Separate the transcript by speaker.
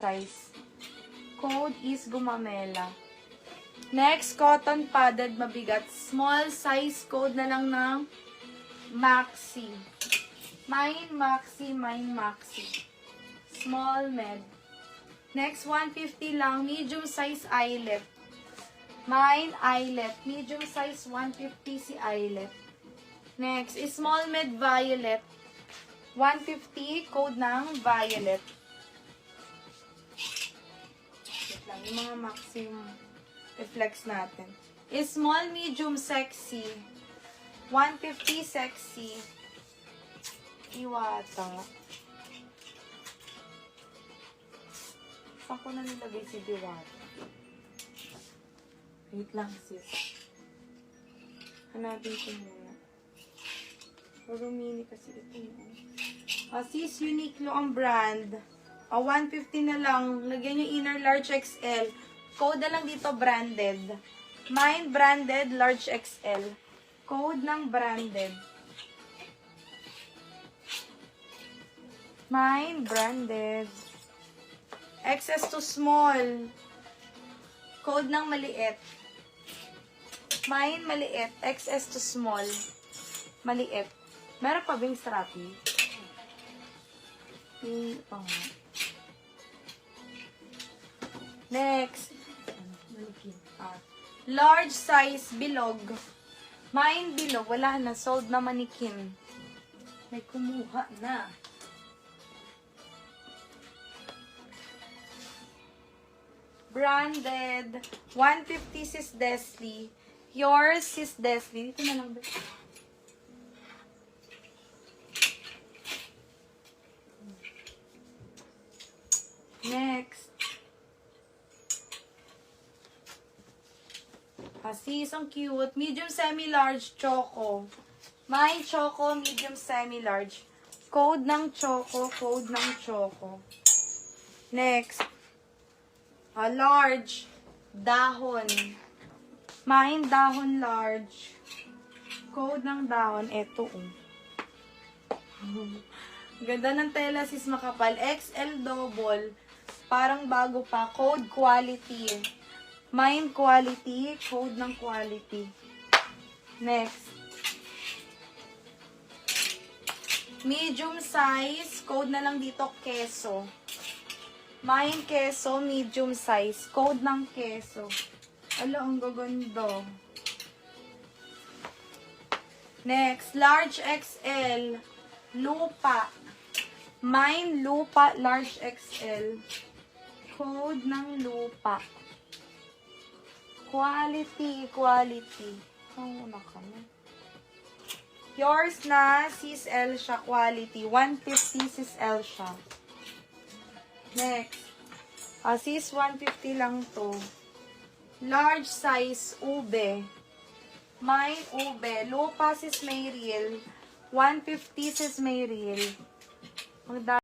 Speaker 1: size. Code is Gumamela. Next, cotton padded mabigat. Small size code na lang ng Maxi. Mine Maxi, mine Maxi. Small med. Next, 150 lang. Medium size eyelet. Mine eyelet. Medium size 150 si eyelet. Next, small med violet. 150, code ng violet. Wait lang, yung mga maximum reflex natin. Small, medium, sexy. 150, sexy. Iwata. Saan ko na nilagay si Diwata? Wait lang, sis. Hanapin ko muna. Pero mini kasi ito yun. Sis, Uniqlo ang brand. 150 na lang. Lagyan nyo inner large XL. Code na lang dito, branded. Mine, branded, large XL. Code ng branded. Mine, branded. XS to small. Code ng maliit. Mine, maliit. XS to small. Maliit. Meron pa bing strappy? Next. Large size bilog. Mine bilog. Wala na. Sold na manikin. May kumuha na. Branded. 150 sis Desli. Yours sis Desli. Dito na lang ba? Next. Sis, ang cute. Medium semi-large choco. My choco, medium semi-large. Code ng choco, code ng choco. Next. Large. Dahon. Mine, dahon large. Code ng dahon. Ito, Ganda ng tela, sis, makapal. XL double. Parang bago pa. Code quality. Mine quality. Code ng quality. Next. Medium size. Code na lang dito, keso. Mine keso, medium size. Code ng keso. Ala, ang gaganda. Next, large XL. Lupa. Mine, lupa, large XL. Code ng lupa. Quality, quality. Una ka na. Yours na, sis L siya, quality. 150 sis L siya. Next. Sis, 150 lang to. Large size, ube. Mine, ube. Lupa, sis Mayril. 150 sis Mayril.